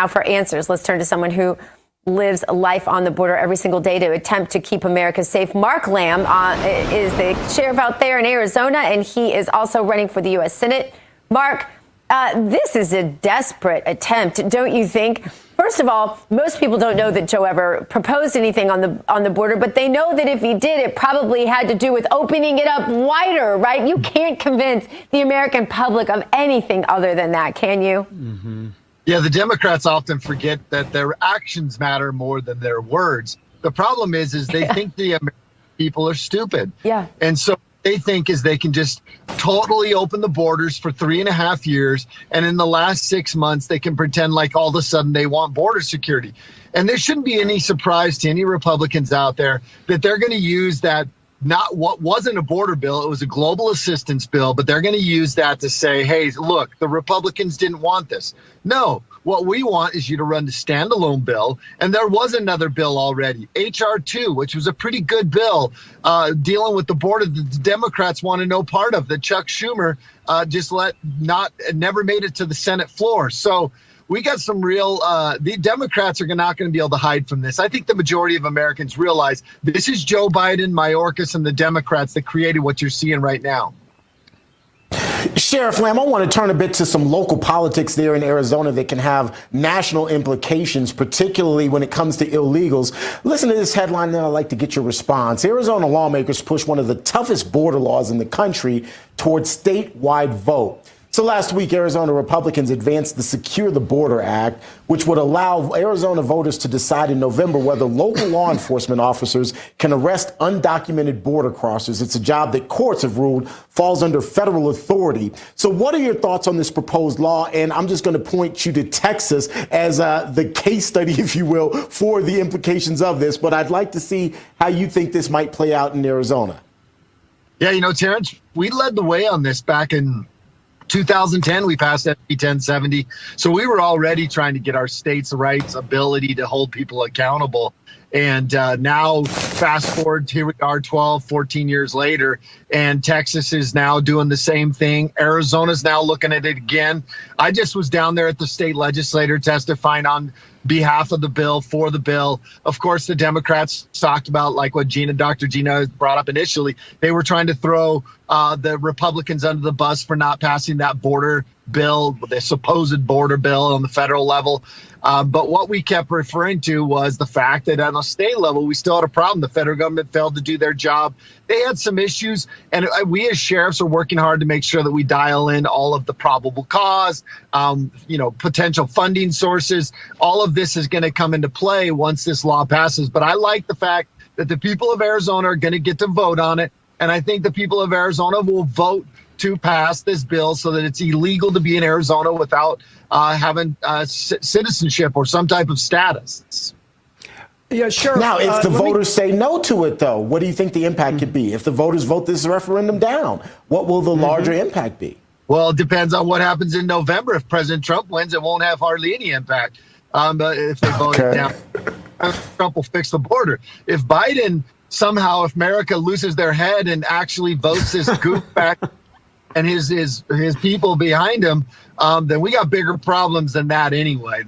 Now for answers, let's turn to someone who lives life on the border every single day to attempt to keep America safe. Mark Lamb is the sheriff out there in Arizona, and he is also running for the U.S. Senate. Mark, this is a desperate attempt, don't you think? First of all, most people don't know that Joe ever proposed anything on the border, but they know that if he did, it probably had to do with opening it up wider, right? You can't convince the American public of anything other than that, can you? Mm-hmm. Yeah, the Democrats often forget that their actions matter more than their words. The problem is they think the American people are stupid. Yeah. And so they think is they can just totally open the borders for 3.5 years, and in the last 6 months they can pretend like all of a sudden they want border security. And there shouldn't be any surprise to any Republicans out there that they're going to use that, not what wasn't a border bill, it was a global assistance bill, but they're going to use that to say, hey, look, the Republicans didn't want this. No, what we want is you to run the standalone bill. And there was another bill already, H.R. 2, which was a pretty good bill dealing with the border that the Democrats want to no part of, that Chuck Schumer never made it to the Senate floor. So we got some real, the Democrats are not going to be able to hide from this. I think the majority of Americans realize this is Joe Biden, Mayorkas, and the Democrats that created what you're seeing right now. Sheriff Lamb, I want to turn a bit to some local politics there in Arizona that can have national implications, particularly when it comes to illegals. Listen to this headline, then I'd like to get your response. Arizona lawmakers push one of the toughest border laws in the country towards statewide vote. So last week, Arizona Republicans advanced the Secure the Border Act, which would allow Arizona voters to decide in November whether local law enforcement officers can arrest undocumented border crossers. It's a job that courts have ruled falls under federal authority. So what are your thoughts on this proposed law? And I'm just going to point you to Texas as the case study, if you will, for the implications of this. But I'd like to see how you think this might play out in Arizona. Yeah, Terrence, we led the way on this back in 2010, we passed SB 1070. So we were already trying to get our states' rights, ability to hold people accountable. And now, fast forward, here we are 12, 14 years later, and Texas is now doing the same thing. Arizona's now looking at it again. I just was down there at the state legislature testifying on behalf of the bill, for the bill. Of course, the Democrats talked about, like what Dr. Gina brought up initially, they were trying to throw the Republicans under the bus for not passing that border bill, the supposed border bill on the federal level. But what we kept referring to was the fact that on a state level, we still had a problem. The federal government failed to do their job. They had some issues, and we as sheriffs are working hard to make sure that we dial in all of the probable cause, potential funding sources. All of this is going to come into play once this law passes. But I like the fact that the people of Arizona are going to get to vote on it. And I think the people of Arizona will vote to pass this bill so that it's illegal to be in Arizona without having citizenship or some type of status. Yeah, sure. Now, if the voters say no to it, though, what do you think the impact could be? If the voters vote this referendum down, what will the larger impact be? Well, it depends on what happens in November. If President Trump wins, it won't have hardly any impact. But if they vote it down, Trump will fix the border. If Biden somehow, if America loses their head and actually votes this goof back and his people behind him, then we got bigger problems than that anyway.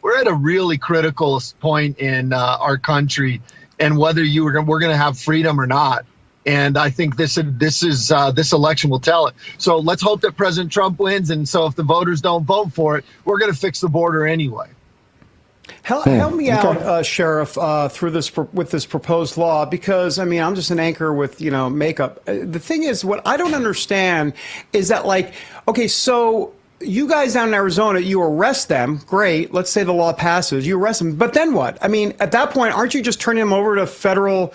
We're at a really critical point in our country, and whether we're going to have freedom or not. And I think this election will tell it. So let's hope that President Trump wins. And so if the voters don't vote for it, we're going to fix the border anyway. Help me out, Sheriff, through this with this proposed law, because I'm just an anchor with makeup. The thing is, what I don't understand is that, okay, so you guys down in Arizona, you arrest them, great. Let's say the law passes, you arrest them, but then what? At that point, aren't you just turning them over to federal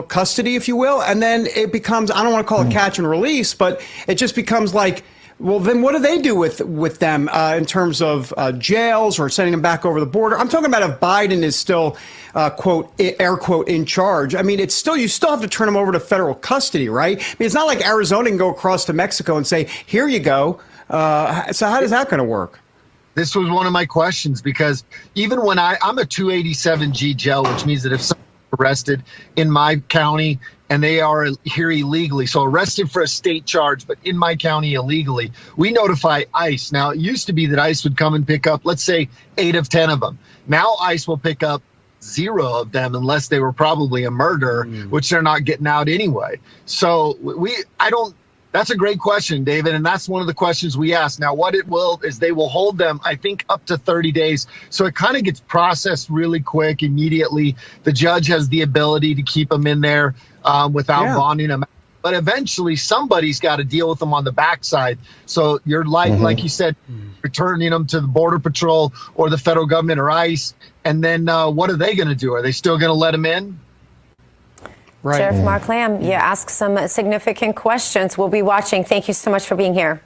custody, if you will? And then it becomes, I don't want to call it catch and release, but it just becomes like, well, then what do they do with them in terms of jails or sending them back over the border? I'm talking about if Biden is still, quote, air quote, in charge. It's still, you still have to turn them over to federal custody, right? It's not like Arizona can go across to Mexico and say, here you go. So how is that going to work? This was one of my questions, because even when I'm a 287G jail, which means that if someone arrested in my county, and they are here illegally. So arrested for a state charge, but in my county illegally. We notify ICE. Now, it used to be that ICE would come and pick up, let's say, 8 of 10 of them. Now ICE will pick up 0 of them unless they were probably a murderer, which they're not getting out anyway. So that's a great question, David, and that's one of the questions we ask. Now, what it will is they will hold them, I think, up to 30 days. So it kind of gets processed really quick, immediately. The judge has the ability to keep them in there without bonding them. But eventually, somebody's got to deal with them on the backside. So you're like you said, returning them to the Border Patrol or the federal government or ICE. And then what are they going to do? Are they still going to let them in? Right. Sheriff Mark Lamb, you ask some significant questions. We'll be watching. Thank you so much for being here.